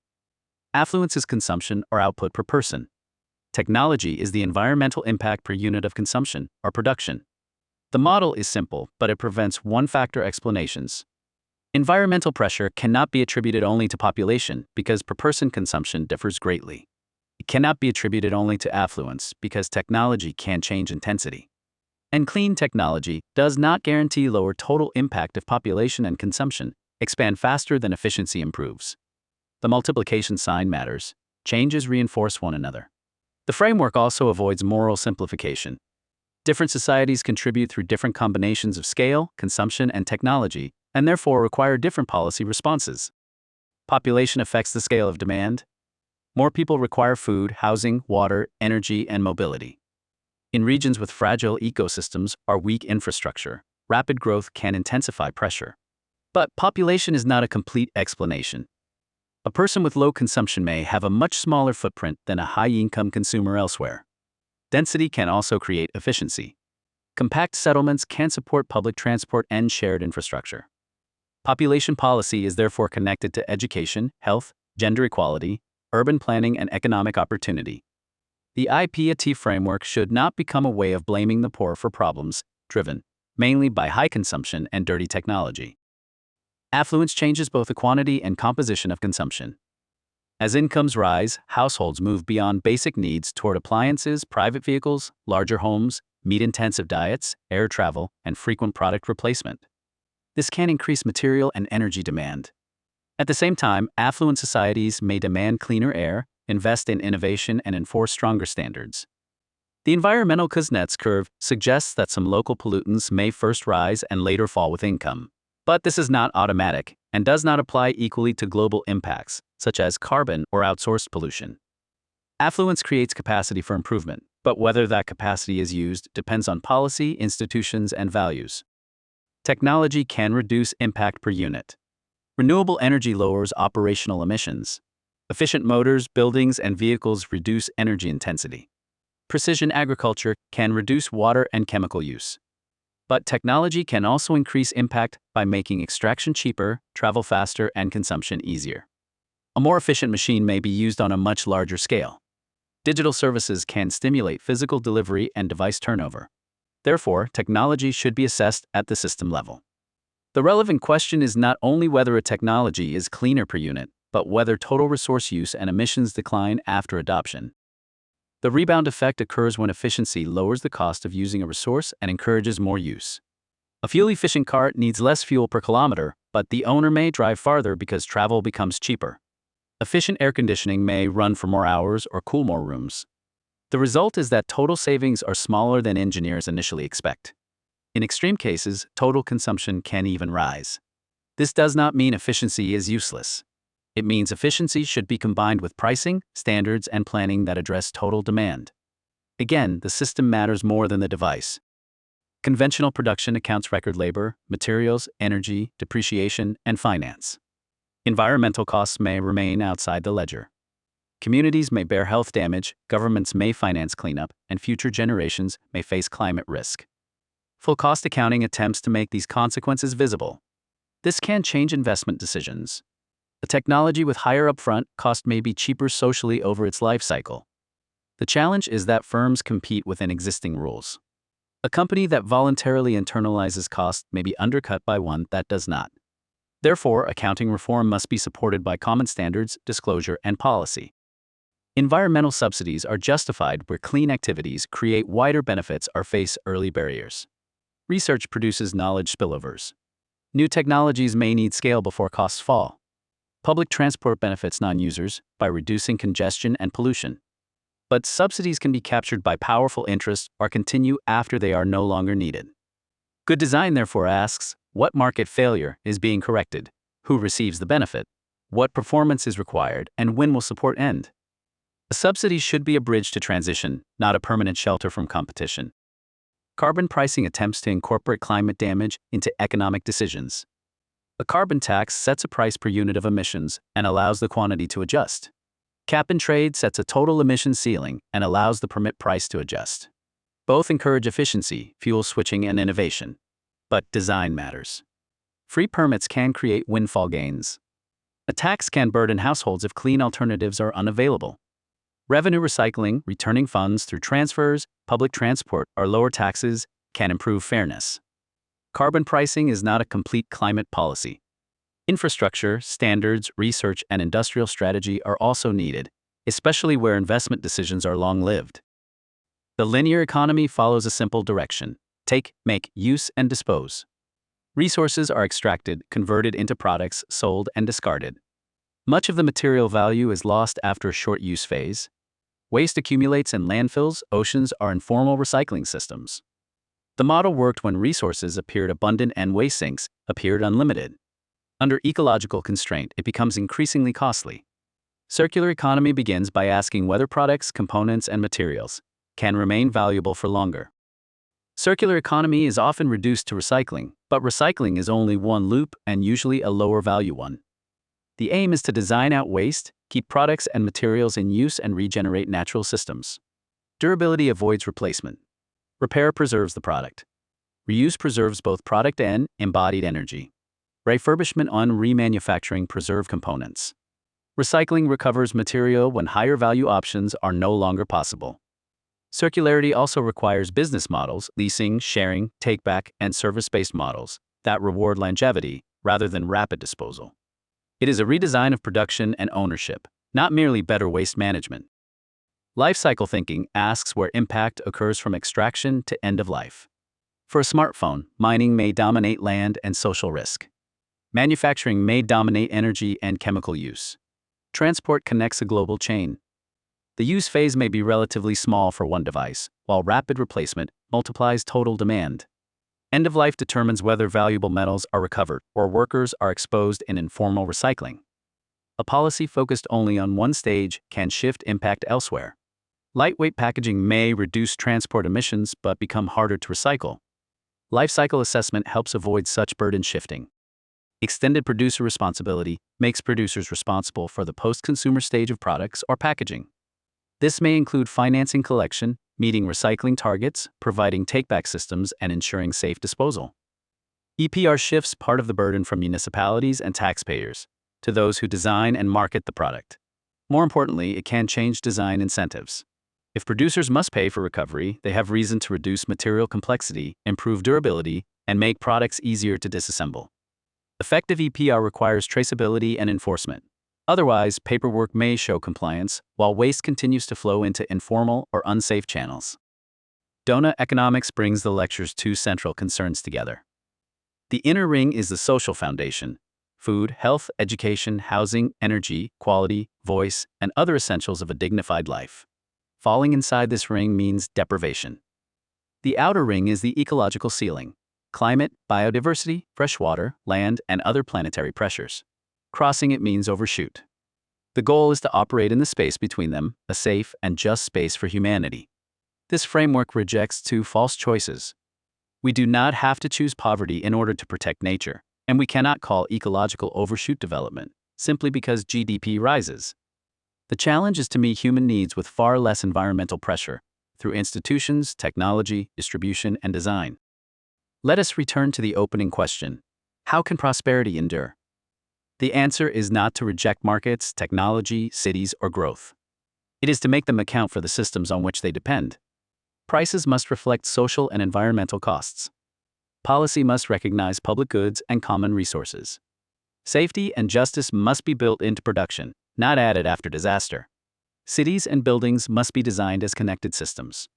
Affluence is consumption or output per person. Technology is the environmental impact per unit of consumption or production. The model is simple, but it prevents one-factor explanations. Environmental pressure cannot be attributed only to population because per-person consumption differs greatly. It cannot be attributed only to affluence because technology can change intensity. And clean technology does not guarantee lower total impact if population and consumption expand faster than efficiency improves. The multiplication sign matters. Changes reinforce one another. The framework also avoids moral simplification. Different societies contribute through different combinations of scale, consumption, and technology, and therefore require different policy responses. Population affects the scale of demand. More people require food, housing, water, energy, and mobility. In regions with fragile ecosystems or weak infrastructure, rapid growth can intensify pressure. But population is not a complete explanation. A person with low consumption may have a much smaller footprint than a high-income consumer elsewhere. Density can also create efficiency. Compact settlements can support public transport and shared infrastructure. Population policy is therefore connected to education, health, gender equality, urban planning, and economic opportunity. The IPAT framework should not become a way of blaming the poor for problems driven mainly by high consumption and dirty technology. Affluence changes both the quantity and composition of consumption. As incomes rise, households move beyond basic needs toward appliances, private vehicles, larger homes, meat-intensive diets, air travel, and frequent product replacement. This can increase material and energy demand. At the same time, affluent societies may demand cleaner air, invest in innovation, and enforce stronger standards. The environmental Kuznets curve suggests that some local pollutants may first rise and later fall with income. But this is not automatic and does not apply equally to global impacts, such as carbon or outsourced pollution. Affluence creates capacity for improvement, but whether that capacity is used depends on policy, institutions, and values. Technology can reduce impact per unit. Renewable energy lowers operational emissions. Efficient motors, buildings, and vehicles reduce energy intensity. Precision agriculture can reduce water and chemical use. But technology can also increase impact by making extraction cheaper, travel faster, and consumption easier. A more efficient machine may be used on a much larger scale. Digital services can stimulate physical delivery and device turnover. Therefore, technology should be assessed at the system level. The relevant question is not only whether a technology is cleaner per unit, but whether total resource use and emissions decline after adoption. The rebound effect occurs when efficiency lowers the cost of using a resource and encourages more use. A fuel-efficient car needs less fuel per kilometer, but the owner may drive farther because travel becomes cheaper. Efficient air conditioning may run for more hours or cool more rooms. The result is that total savings are smaller than engineers initially expect. In extreme cases, total consumption can even rise. This does not mean efficiency is useless. It means efficiency should be combined with pricing, standards, and planning that address total demand. Again, the system matters more than the device. Conventional production accounts record labor, materials, energy, depreciation, and finance. Environmental costs may remain outside the ledger. Communities may bear health damage, governments may finance cleanup, and future generations may face climate risk. Full cost accounting attempts to make these consequences visible. This can change investment decisions. A technology with higher upfront cost may be cheaper socially over its life cycle. The challenge is that firms compete within existing rules. A company that voluntarily internalizes cost may be undercut by one that does not. Therefore, accounting reform must be supported by common standards, disclosure, and policy. Environmental subsidies are justified where clean activities create wider benefits or face early barriers. Research produces knowledge spillovers. New technologies may need scale before costs fall. Public transport benefits non-users by reducing congestion and pollution. But subsidies can be captured by powerful interests or continue after they are no longer needed. Good design therefore asks, what market failure is being corrected? Who receives the benefit? What performance is required, and when will support end? A subsidy should be a bridge to transition, not a permanent shelter from competition. Carbon pricing attempts to incorporate climate damage into economic decisions. A carbon tax sets a price per unit of emissions and allows the quantity to adjust. Cap and trade sets a total emission ceiling and allows the permit price to adjust. Both encourage efficiency, fuel switching, and innovation. But design matters. Free permits can create windfall gains. A tax can burden households if clean alternatives are unavailable. Revenue recycling, returning funds through transfers, public transport, or lower taxes can improve fairness. Carbon pricing is not a complete climate policy. Infrastructure, standards, research, and industrial strategy are also needed, especially where investment decisions are long-lived. The linear economy follows a simple direction: take, make, use, and dispose. Resources are extracted, converted into products, sold, and discarded. Much of the material value is lost after a short use phase. Waste accumulates in landfills, oceans, or informal recycling systems. The model worked when resources appeared abundant and waste sinks appeared unlimited. Under ecological constraint, it becomes increasingly costly. Circular economy begins by asking whether products, components, and materials can remain valuable for longer. Circular economy is often reduced to recycling, but recycling is only one loop and usually a lower value one. The aim is to design out waste, keep products and materials in use, and regenerate natural systems. Durability avoids replacement. Repair preserves the product. Reuse preserves both product and embodied energy. Refurbishment and remanufacturing preserve components. Recycling recovers material when higher value options are no longer possible. Circularity also requires business models, leasing, sharing, take-back, and service-based models that reward longevity rather than rapid disposal. It is a redesign of production and ownership, not merely better waste management. Life cycle thinking asks where impact occurs from extraction to end of life. For a smartphone, mining may dominate land and social risk. Manufacturing may dominate energy and chemical use. Transport connects a global chain. The use phase may be relatively small for one device, while rapid replacement multiplies total demand. End of life determines whether valuable metals are recovered or workers are exposed in informal recycling. A policy focused only on one stage can shift impact elsewhere. Lightweight packaging may reduce transport emissions but become harder to recycle. Life cycle assessment helps avoid such burden shifting. Extended producer responsibility makes producers responsible for the post-consumer stage of products or packaging. This may include financing collection, meeting recycling targets, providing take-back systems, and ensuring safe disposal. EPR shifts part of the burden from municipalities and taxpayers to those who design and market the product. More importantly, it can change design incentives. If producers must pay for recovery, they have reason to reduce material complexity, improve durability, and make products easier to disassemble. Effective EPR requires traceability and enforcement. Otherwise, paperwork may show compliance, while waste continues to flow into informal or unsafe channels. Donut economics brings the lecture's two central concerns together. The inner ring is the social foundation: food, health, education, housing, energy, quality, voice, and other essentials of a dignified life. Falling inside this ring means deprivation. The outer ring is the ecological ceiling: climate, biodiversity, fresh water, land, and other planetary pressures. Crossing it means overshoot. The goal is to operate in the space between them, a safe and just space for humanity. This framework rejects two false choices. We do not have to choose poverty in order to protect nature, and we cannot call ecological overshoot development simply because GDP rises. The challenge is to meet human needs with far less environmental pressure through institutions, technology, distribution, and design. Let us return to the opening question: how can prosperity endure? The answer is not to reject markets, technology, cities, or growth. It is to make them account for the systems on which they depend. Prices must reflect social and environmental costs. Policy must recognize public goods and common resources. Safety and justice must be built into production, not added after disaster. Cities and buildings must be designed as connected systems.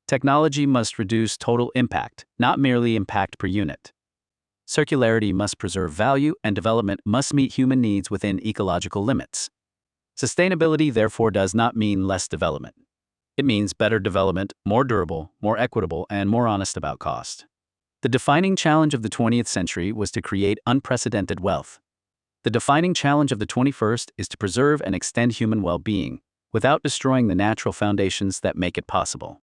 Technology must reduce total impact, not merely impact per unit. Circularity must preserve value, and development must meet human needs within ecological limits. Sustainability, therefore, does not mean less development. It means better development, more durable, more equitable, and more honest about cost. The defining challenge of the 20th century was to create unprecedented wealth. The defining challenge of the 21st is to preserve and extend human well-being without destroying the natural foundations that make it possible.